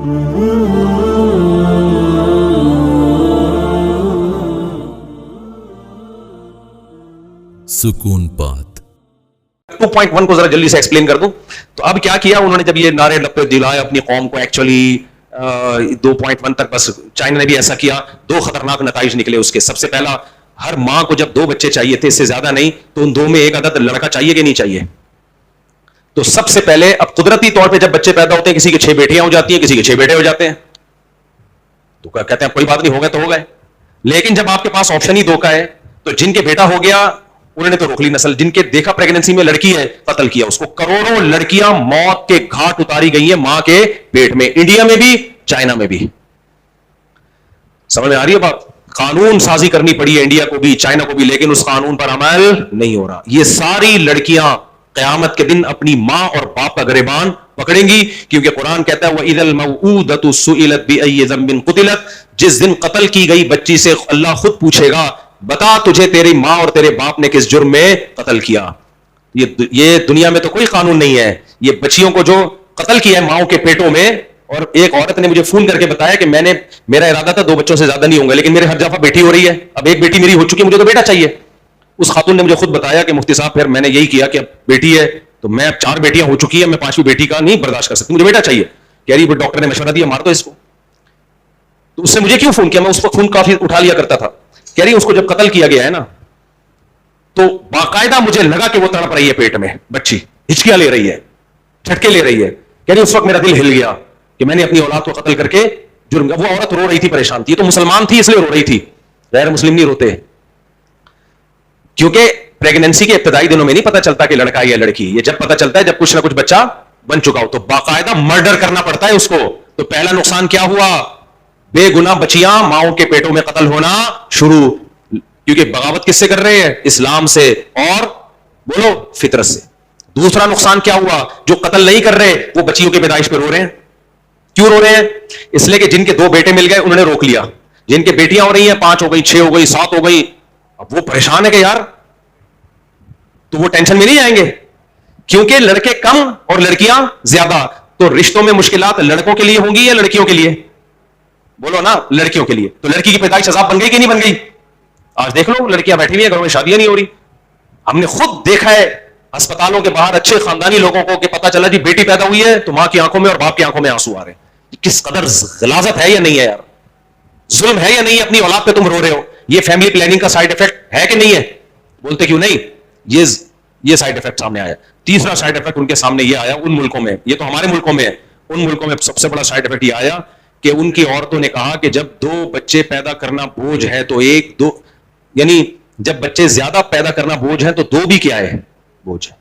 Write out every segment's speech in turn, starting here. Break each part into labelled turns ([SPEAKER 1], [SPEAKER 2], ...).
[SPEAKER 1] सुकून पात
[SPEAKER 2] 2.1 को जरा जल्दी से एक्सप्लेन कर दूं। तो अब क्या किया उन्होंने, जब ये नारे लपे दिलाए अपनी कौम को, एक्चुअली 2.1 तक बस चाइना ने भी ऐसा किया, दो खतरनाक नताइज निकले उसके। सबसे पहला, हर मां को जब 2 बच्चे चाहिए थे, इससे ज्यादा नहीं, तो उन 2 में एक अदद लड़का चाहिए कि नहीं चाहिए। तो सबसे पहले अब कुदरती तौर पे जब बच्चे पैदा होते हैं, किसी की 6 बेटियां हो जाती हैं, किसी के 6 बेटे हो जाते हैं, तो कहते हैं कोई बात नहीं, हो गए तो हो गए। लेकिन जब आपके पास ऑप्शन ही 2 का है, तो जिनके बेटा हो गया उन्होंने तो रोक ली नस्ल, जिनके देखा प्रेगनेंसी में लड़की है कत्ल किया उसको। करोड़ों लड़कियां मौत के घाट उतारी गई हैं मां के पेट में, इंडिया में भी, चाइना में भी। समझ में आ रही है बात? कानून साजी करनी पड़ी है इंडिया को भी, चाइना को भी, लेकिन उस कानून पर अमल नहीं हो रहा। ये सारी लड़कियां क़यामत के दिन अपनी मां और बाप का गिरबान पकड़ेंगी, क्योंकि कुरान कहता है वइदल मऊऊदतु सुइलत बिअय्यि ज़ंबिन कुतिलत, जिस दिन कत्ल की गई बच्ची से अल्लाह खुद पूछेगा, बता तुझे तेरी मां और तेरे बाप ने किस जुर्म में कत्ल किया। ये दुनिया में तो कोई कानून नहीं है। ये बच्चियों को जो कत्ल किया है माओं के पेटों में, और एक औरत ने मुझे फोन करके बताया कि मेरा इरादा था 2 बच्चों से ज्यादा नहीं होंगे, लेकिन मेरे हर दफा बेटी हो रही है, अब एक बेटी मेरी हो चुकी है, मुझे तो बेटा चाहिए। उस खातून ने मुझे खुद बताया कि मुफ्ती साहब फिर मैंने यही किया कि अब बेटी है तो मैं, अब 4 बेटियां हो चुकी है, मैं 5वीं बेटी का नहीं बर्दाश्त कर सकती, मुझे बेटा चाहिए। कह रही डॉक्टर ने मशवरा दिया मार दो इसको। तो उससे मुझे क्यों फोन किया, मैं उस वक्त फोन काफी उठा लिया करता था। कह रही उसको जब कत्ल किया गया है ना, तो बाकायदा मुझे लगा कि वो तड़प रही है पेट में, बच्ची हिचकियां ले रही है, झटके ले रही है। कह रही उस वक्त मेरा दिल हिल गया कि मैंने अपनी औलाद को कत्ल करके जुर्म किया। वो औरत रो रही थी, परेशान थी, तो मुसलमान थी इसलिए रो रही थी, गैर मुस्लिम नहीं रोते, क्योंकि प्रेगनेंसी के इब्तदाई दिनों में नहीं पता चलता कि लड़का है या लड़की। ये जब पता चलता है जब कुछ ना कुछ बच्चा बन चुका हो, तो बाकायदा मर्डर करना पड़ता है उसको। तो पहला नुकसान क्या हुआ, बेगुनाह बच्चियां माओं के पेटों में कत्ल होना शुरू, क्योंकि बगावत किससे कर रहे हैं, इस्लाम से और बोलो फितरत से। दूसरा नुकसान क्या हुआ, जो कत्ल नहीं कर रहे वो बच्चियों की पैदाइश पे रो रहे हैं। क्यों रो रहे हैं, इसलिए कि जिनके 2 बेटे मिल गए उन्होंने रोक लिया, जिनके बेटियां हो रही हैं 5 हो गई, 6 हो गई, 7 हो गई, अब वो परेशान है कि यार, तो वो टेंशन में नहीं आएंगे, क्योंकि लड़के कम और लड़कियां ज्यादा। तो रिश्तों में मुश्किलात लड़कों के लिए होंगी या लड़कियों के लिए, बोलो ना, लड़कियों के लिए। तो लड़की की पैदाइश अजाब बन गई कि नहीं बन गई? आज देख लो लड़कियां बैठी हुई हैं घरों में, शादियां नहीं हो रही। हमने खुद देखा है अस्पतालों के बाहर अच्छे खानदानी लोगों को कि पता चला जी बेटी पैदा हुई है, तो मां की आंखों में और बाप की आंखों में आंसू आ रहे हैं। किस कदर गलाजत है या नहीं है यार, जुल्म है या नहीं, अपनी औलाद पे तुम रो रहे हो। ये फैमिली प्लानिंग का साइड इफेक्ट है कि नहीं है, बोलते क्यों नहीं? ये साइड इफेक्ट सामने आया। तीसरा साइड इफेक्ट उनके सामने ये आया उन मुल्कों में, ये तो हमारे मुल्कों में है, उन मुल्कों में सबसे बड़ा साइड इफेक्ट ये आया कि उनकी औरतों ने कहा कि जब 2 बच्चे पैदा करना बोझ है तो 1-2, यानी जब बच्चे ज्यादा पैदा करना बोझ है तो 2 भी क्या है, बोझ है,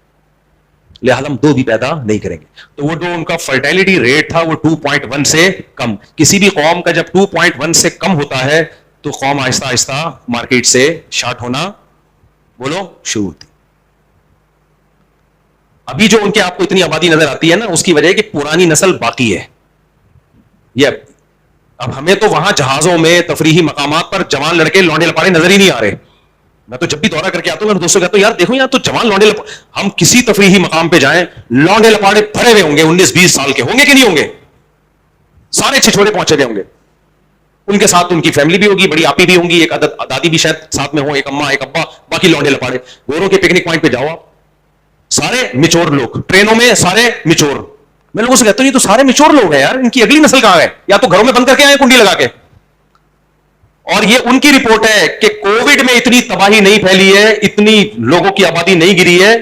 [SPEAKER 2] लिहाजा हम 2 भी पैदा नहीं करेंगे। तो वो जो उनका फर्टिलिटी रेट था वो 2.1 से कम। किसी भी कौम का जब 2.1 से कम होता है तो कौम आहिस्ता आहिस्ता मार्केट से शार्ट होना बोलो शुरू होती। अभी जो उनके आपको इतनी आबादी नजर आती है ना, उसकी वजह है कि पुरानी नस्ल बाकी है। ये अब हमें तो वहां जहाजों में तफरीही मकामात पर जवान लड़के लौंडे लपाड़े नजर ही नहीं आ रहे। मैं तो जब भी दौरा करके आता हूं, मैं दोस्तों कहता हूं यार देखो यार तो जवान लौंडे हम किसी तफरीही मकाम पे जाएं, लौंडे लपाड़े भरे हुए होंगे, 19-20 साल के होंगे कि नहीं होंगे, सारे छिछोरे पहुंचे हुए होंगे। उनके साथ उनकी फैमिली भी होगी, बड़ी आपी भी होंगी, एक दादी भी शायद साथ में हो, एक अम्मा एक अब्बा, बाकी लौंडे लपाड़े। गोरों के पिकनिक पॉइंट पे जाओ आप, सारे मिचोर लोग, ट्रेनों में सारे मिचोर। मैं लोगों से कहता हूं ये तो सारे मिचोर लोग हैं यार, इनकी अगली नस्ल कहां है? या तो घरों में बंद करके आए कुंडी लगा के। और ये उनकी रिपोर्ट है कि कोविड में इतनी तबाही नहीं फैली है, इतनी लोगों की आबादी नहीं गिरी है,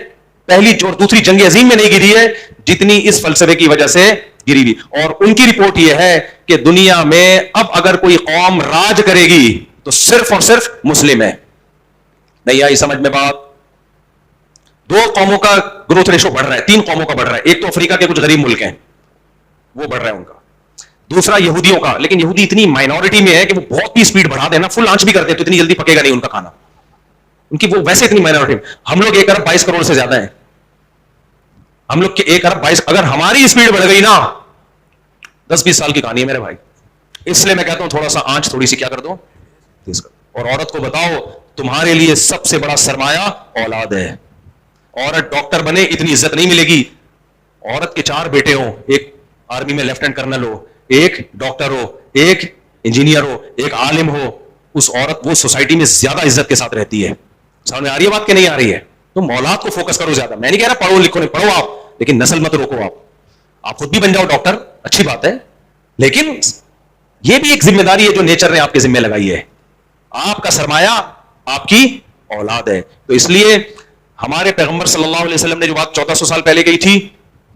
[SPEAKER 2] पहली और दूसरी जंग अजीम में नहीं गिरी है जितनी इस फलसफे की वजह से गिरी हुई। और उनकी रिपोर्ट यह है कि दुनिया में अब अगर कोई कौम राज करेगी तो सिर्फ और सिर्फ मुस्लिम है। नहीं आई समझ में बात? 2 कौमों का ग्रोथ रेशो बढ़ रहा है, 3 कौमों का बढ़ रहा है। एक तो अफ्रीका के कुछ गरीब मुल्क हैं, वो बढ़ रहा है उनका। दूसरा यहूदियों का, लेकिन यहूदी इतनी माइनॉरिटी में है कि वो बहुत ही स्पीड बढ़ा देना, फुल आंच भी करते हैं तो इतनी जल्दी पकेगा नहीं उनका खाना, उनकी वो वैसे इतनी माइनॉरिटी में। हम लोग 1 अरब 22 करोड़ से ज्यादा है, हम लोग के 1 अरब 22, अगर हमारी स्पीड बढ़ गई ना 10-20 साल की कहानी है मेरे भाई। इसलिए मैं कहता हूं थोड़ा सा आंच थोड़ी सी क्या कर दो, तेज कर। और औरत को बताओ तुम्हारे लिए सबसे बड़ा सरमाया औलाद है। औरत डॉक्टर बने इतनी इज्जत नहीं मिलेगी। औरत के 4 बेटे हो, एक आर्मी में लेफ्टिनेंट कर्नल हो, ایک ڈاکٹر ہو, ایک انجینئر ہو, ایک عالم ہو, اس عورت وہ سوسائٹی میں زیادہ عزت کے ساتھ رہتی ہے. سامنے آ رہی ہے بات کہ نہیں آ رہی ہے؟ تم اولاد کو فوکس کرو زیادہ. میں نہیں کہہ رہا پڑھو لکھو نہیں, پڑھو آپ, لیکن نسل مت روکو. آپ خود بھی بن جاؤ ڈاکٹر, اچھی بات ہے, لیکن یہ بھی ایک ذمہ داری ہے جو نیچر نے آپ کے ذمہ لگائی ہے. آپ کا سرمایہ آپ کی اولاد ہے. تو اس لیے ہمارے پیغمبر صلی اللہ علیہ وسلم نے جو بات 1400 سال پہلے کہی تھی,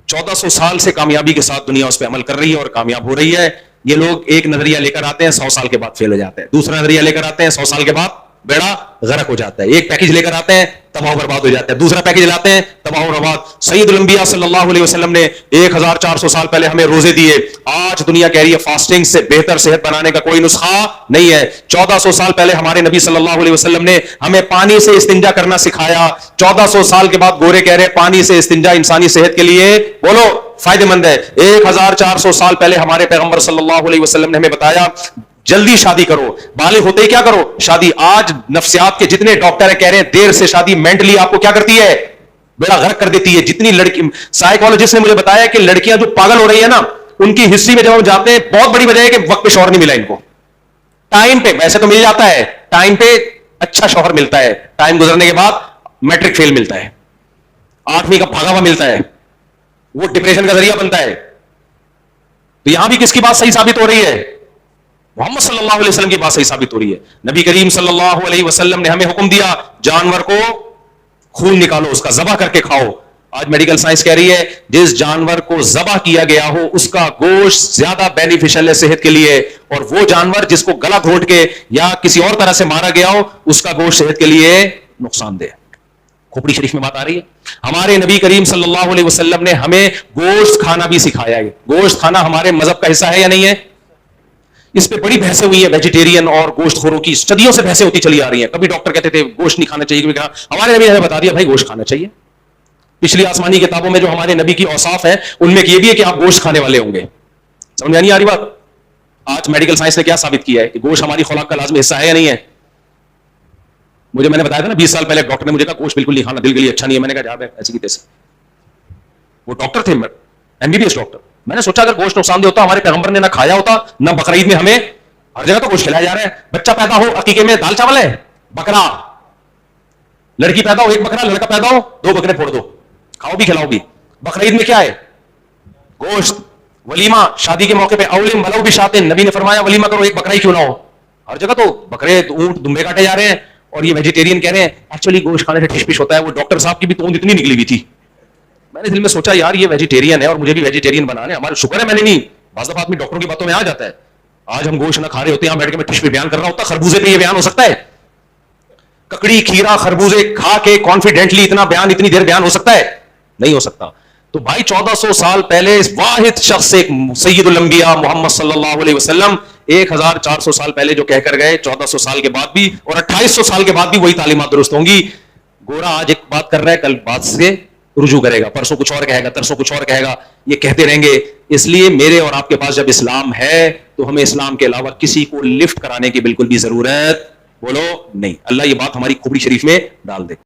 [SPEAKER 2] 1400 سال سے کامیابی کے ساتھ دنیا اس پہ عمل کر رہی ہے اور کامیاب ہو رہی ہے. یہ لوگ ایک نظریہ لے کر آتے ہیں, 100 سال کے بعد فیل ہو جاتے ہیں. دوسرا نظریہ لے کر آتے ہیں, 100 سال کے بعد بیڑا غرق ہو جاتا ہے. ایک پیکج لے کر آتے ہیں, تباہ و برباد ہو جاتا ہے. دوسرا پیکج لاتے ہیں, تباہ و برباد. سید الانبیاء صلی اللہ علیہ وسلم نے 1400 سال پہلے ہمیں روزے دیے. آج دنیا کہہ رہی ہے فاسٹنگ سے بہتر صحت بنانے کا کوئی نسخہ نہیں ہے. 1400 سال پہلے ہمارے نبی صلی اللہ علیہ وسلم نے ہمیں پانی سے استنجا کرنا سکھایا. 1400 سال کے بعد گورے کہہ رہے پانی سے استنجا انسانی صحت کے لیے بولو فائدہ مند ہے. 1400 سال پہلے ہمارے پیغمبر صلی اللہ علیہ وسلم نے ہمیں بتایا جلدی شادی کرو, بالغ ہوتے ہی کیا کرو, شادی. آج نفسیات کے جتنے ڈاکٹر ہیں کہہ رہے ہیں دیر سے شادی مینٹلی آپ کو کیا کرتی ہے, بیڑا غرق کر دیتی ہے. جتنی لڑکی, سائیکالوجسٹ نے مجھے بتایا کہ لڑکیاں جو پاگل ہو رہی ہیں نا, ان کی ہسٹری میں جب ہم جاتے ہیں بہت بڑی وجہ ہے کہ وقت پہ شوہر نہیں ملا ان کو. ٹائم پہ ویسے تو مل جاتا ہے, ٹائم پہ اچھا شوہر ملتا ہے, ٹائم گزرنے کے بعد میٹرک فیل ملتا ہے, 8ویں کا بھاگا ہوا ملتا ہے, وہ ڈپریشن کا ذریعہ بنتا ہے. تو یہاں بھی کس کی بات صحیح ثابت ہو رہی ہے؟ محمد صلی اللہ علیہ وسلم کی بات صحیح ثابت ہو رہی ہے. نبی کریم صلی اللہ علیہ وسلم نے ہمیں حکم دیا جانور کو خون نکالو, اس کا ذبح کر کے کھاؤ. آج میڈیکل سائنس کہہ رہی ہے جس جانور کو ذبح کیا گیا ہو اس کا گوشت زیادہ بینیفیشل ہے صحت کے لیے, اور وہ جانور جس کو گلا گھونٹ کے یا کسی اور طرح سے مارا گیا ہو اس کا گوشت صحت کے لیے نقصان دہ. کھوپڑی شریف میں بات آ رہی ہے. ہمارے نبی کریم صلی اللہ علیہ وسلم نے ہمیں گوشت کھانا بھی سکھایا ہے. گوشت کھانا ہمارے مذہب کا حصہ ہے یا نہیں ہے؟ اس پہ بڑی بحثیں ہوئی ہیں ویجیٹیرین اور گوشت خوروں کی, صدیوں سے بحثیں ہوتی چلی آ رہی ہیں. کبھی ڈاکٹر کہتے تھے گوشت نہیں کھانا چاہیے, کبھی کہا ہمارے نبی نے بتا دیا بھائی گوشت کھانا چاہیے. پچھلی آسمانی کتابوں میں جو ہمارے نبی کی اوصاف ہیں ان میں یہ بھی ہے کہ آپ گوشت کھانے والے ہوں گے. سمجھ میں نہیں آ رہی بات؟ آج میڈیکل سائنس نے کیا ثابت کیا ہے کہ گوشت ہماری خوراک کا لازمی حصہ ہے یا نہیں ہے؟ میں نے بتایا تھا نا 20 سال پہلے ڈاکٹر نے مجھے کہا گوشت بالکل نہیں کھانا, دل کے لیے اچھا نہیں ہے. میں نے کہا جا بھائی ایسی کی تیسے. وہ ڈاکٹر تھے, MBBS ڈاکٹر. میں نے سوچا اگر گوشت نقصان دہ ہوتا, ہمارے پیغمبر نے نہ کھایا ہوتا, نہ بقرعید میں ہمیں ہر جگہ تو گوشت کھلایا جا رہا ہے. بچہ پیدا ہو عقیقے میں دال چاول ہے, بکرا. لڑکی پیدا ہو 1 بکرا, لڑکا پیدا ہو 2 بکرے پھوڑ دو, کھاؤ بھی کھلاؤ بھی. بقرعید میں کیا ہے؟ گوشت. ولیمہ شادی کے موقع پہ اولم ولو بشاتن, نبی نے فرمایا ولیمہ کرو 1 بکرا ہی کیوں نہ ہو. ہر جگہ تو بکرے اونٹ دمبے کاٹے جا رہے ہیں, اور یہ ویجیٹیرین کہہ رہے ہیں ایکچولی گوشت کھانے سے ٹھش پش ہوتا ہے. وہ ڈاکٹر صاحب کی بھی توند اتنی نکلی ہوئی تھی. میں نے دل میں سوچا یار یہ ویجیٹیرین ہے اور مجھے بھی ویجیٹیرین بنانے, ہمارا شکر ہے میں نے نہیں. بعض دفعہ آدمی ڈاکٹروں کی باتوں میں آ جاتا ہے. آج ہم گوشت نہ کھا رہے ہوتے ہیں, یہاں بیٹھ کے میں ٹھش پہ بیان کر رہا ہوتا, خربوزے پہ یہ بیان ہو سکتا ہے؟ ککڑی کھیرا خربوزے کھا کے کانفیڈنٹلی اتنا بیان اتنی دیر بیان ہو سکتا ہے؟ نہیں ہو سکتا. تو بھائی 1400 سال پہلے اس واحد شخص ایک سید الانبیاء محمد صلی اللہ علیہ وسلم 1400 سال پہلے جو کہہ کر گئے, 1400 سال کے بعد بھی اور 2800 سال کے بعد بھی وہی تعلیمات درست ہوں گی. گورا آج ایک بات کر رہا ہے, کل بات سے رجوع کرے گا, پرسوں کچھ اور کہے گا, ترسوں کچھ اور کہے گا, یہ کہتے رہیں گے. اس لیے میرے اور آپ کے پاس جب اسلام ہے تو ہمیں اسلام کے علاوہ کسی کو لفٹ کرانے کی بالکل بھی ضرورت بولو نہیں. اللہ یہ بات ہماری کھوپڑی شریف میں ڈال دے.